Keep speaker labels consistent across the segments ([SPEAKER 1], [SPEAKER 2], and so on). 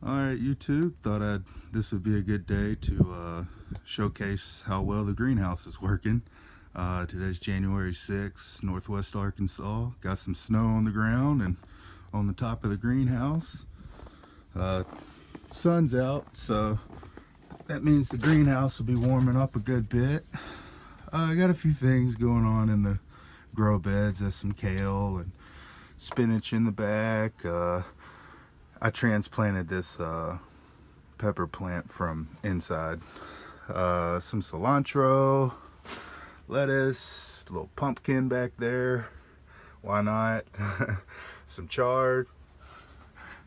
[SPEAKER 1] Alright, YouTube, this would be a good day to showcase how well the greenhouse is working. Today's January 6th, Northwest Arkansas. Got some snow on the ground and on the top of the greenhouse. Sun's out, so that means the greenhouse will be warming up a good bit. I got a few things going on in the grow beds. There's some kale and spinach in the back. I transplanted this pepper plant from inside. Some cilantro, lettuce, a little pumpkin back there. Why not? Some chard.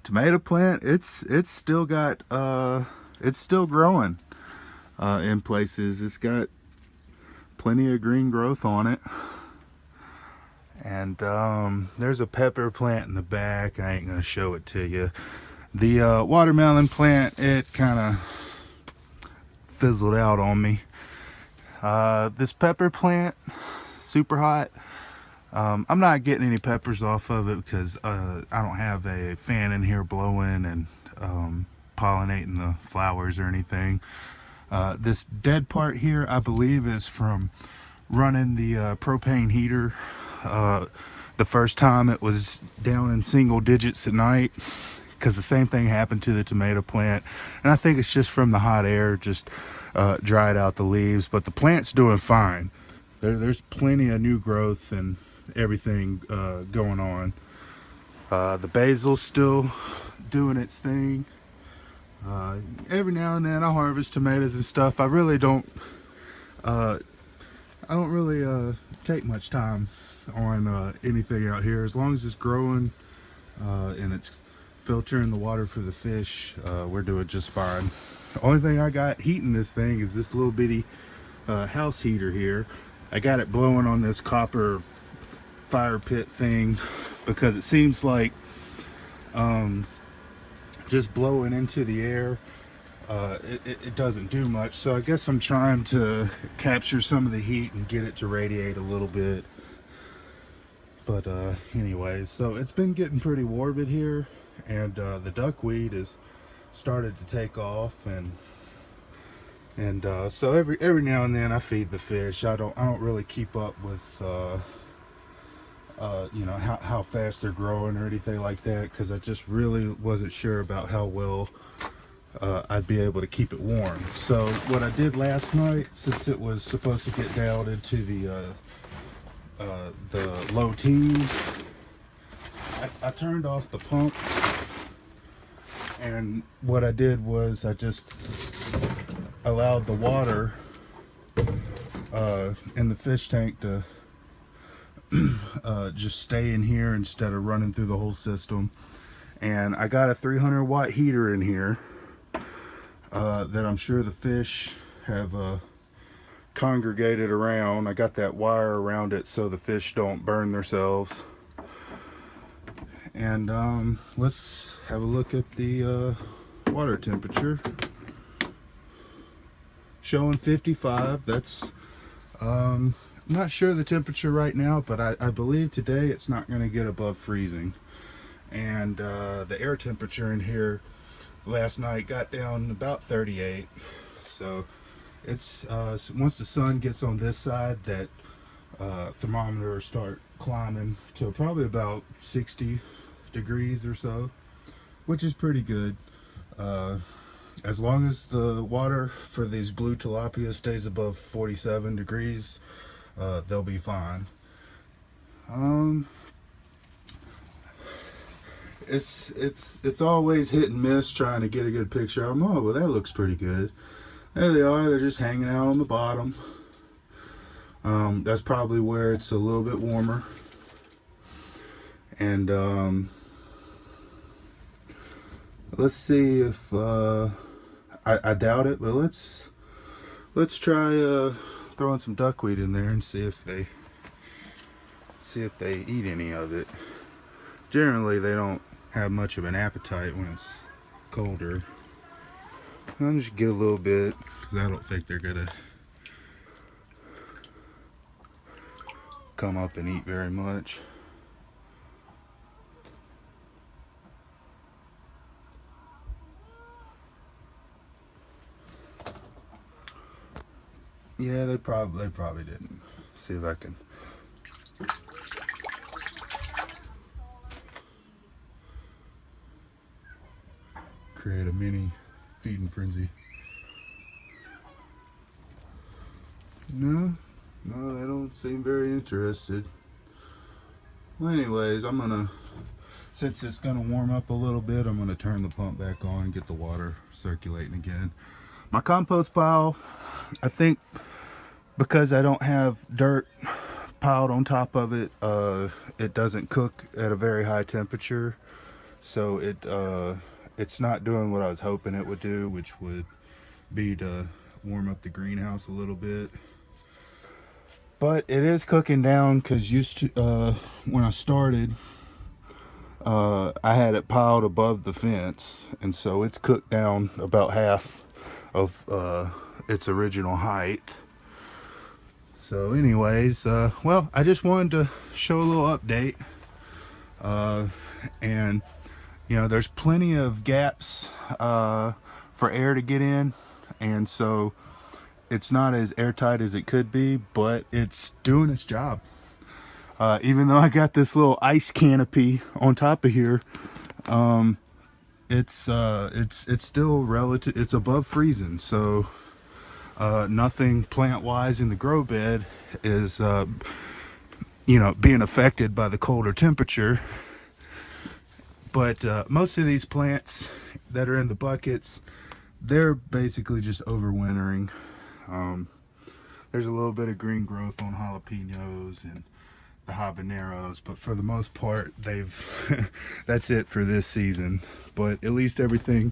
[SPEAKER 1] Tomato plant. It's still got it's still growing in places. It's got plenty of green growth on it. And there's a pepper plant in the back. I ain't gonna show it to you. The watermelon plant, it kind of fizzled out on me. This pepper plant, super hot. I'm not getting any peppers off of it because I don't have a fan in here blowing and pollinating the flowers or anything. This dead part here, I believe, is from running the propane heater. The first time it was down in single digits at night, because the same thing happened to the tomato plant, and I think it's just from the hot air just dried out the leaves. But the plant's doing fine. There's plenty of new growth and everything going on. The basil's still doing its thing. Every now and then I harvest tomatoes and stuff. I don't really take much time on anything out here. As long as it's growing and it's filtering the water for the fish, we're doing just fine. The only thing I got heating this thing is this little bitty house heater here. I got it blowing on this copper fire pit thing because it seems like just blowing into the air, it doesn't do much. So I guess I'm trying to capture some of the heat and get it to radiate a little bit. But anyways, so it's been getting pretty warm in here, and the duckweed has started to take off, and so every now and then I feed the fish. I don't really keep up with you know, how fast they're growing or anything like that, because I just really wasn't sure about how well I'd be able to keep it warm. So what I did last night, since it was supposed to get down into the low teens, I turned off the pump, and what I did was I just allowed the water in the fish tank to just stay in here instead of running through the whole system. And I got a 300 watt heater in here that I'm sure the fish have congregated around. I got that wire around it so the fish don't burn themselves. And let's have a look at the water temperature. Showing 55. That's I'm not sure the temperature right now, but I believe today it's not going to get above freezing. And the air temperature in here last night got down about 38. So it's once the sun gets on this side, that thermometer will start climbing to probably about 60 degrees or so, which is pretty good. As long as the water for these blue tilapia stays above 47 degrees, they'll be fine. It's always hit and miss trying to get a good picture of them. Oh, well, that looks pretty good. There they are. They're just hanging out on the bottom. That's probably where it's a little bit warmer. And let's see if I doubt it, but let's try throwing some duckweed in there and see if they eat any of it. Generally, they don't have much of an appetite when it's colder. I'll just get a little bit, because I don't think they're gonna come up and eat very much. Yeah, they probably didn't. See if I can. Create a mini feeding frenzy. No, they don't seem very interested. Well, anyways, since it's gonna warm up a little bit, I'm gonna turn the pump back on and get the water circulating again. My compost pile, I think because I don't have dirt piled on top of it, it doesn't cook at a very high temperature, so it's not doing what I was hoping it would do, which would be to warm up the greenhouse a little bit. But it is cooking down, because when I started, I had it piled above the fence, and so it's cooked down about half of its original height. So anyways, well, I just wanted to show a little update, and there's plenty of gaps for air to get in, and so it's not as airtight as it could be, but it's doing its job. Even though I got this little ice canopy on top of here, it's still relative. It's above freezing, so nothing plant-wise in the grow bed is being affected by the colder temperature. But most of these plants that are in the buckets, they're basically just overwintering. There's a little bit of green growth on jalapenos and the habaneros, but for the most part, that's it for this season. But at least everything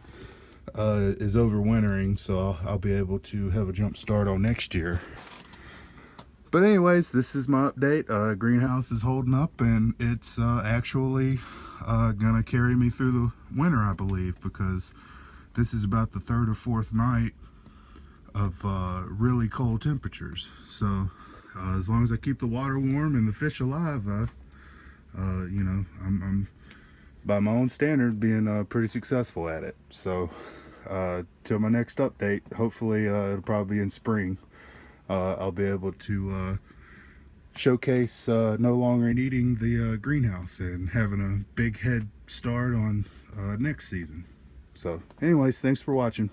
[SPEAKER 1] is overwintering, so I'll be able to have a jump start on next year. But anyways, this is my update. Greenhouse is holding up, and it's actually gonna carry me through the winter, I believe, because this is about the third or fourth night of really cold temperatures. So as long as I keep the water warm and the fish alive, I'm by my own standard being pretty successful at it. So till my next update, hopefully it'll probably be in spring, I'll be able to showcase no longer needing the greenhouse and having a big head start on next season. So anyways, thanks for watching.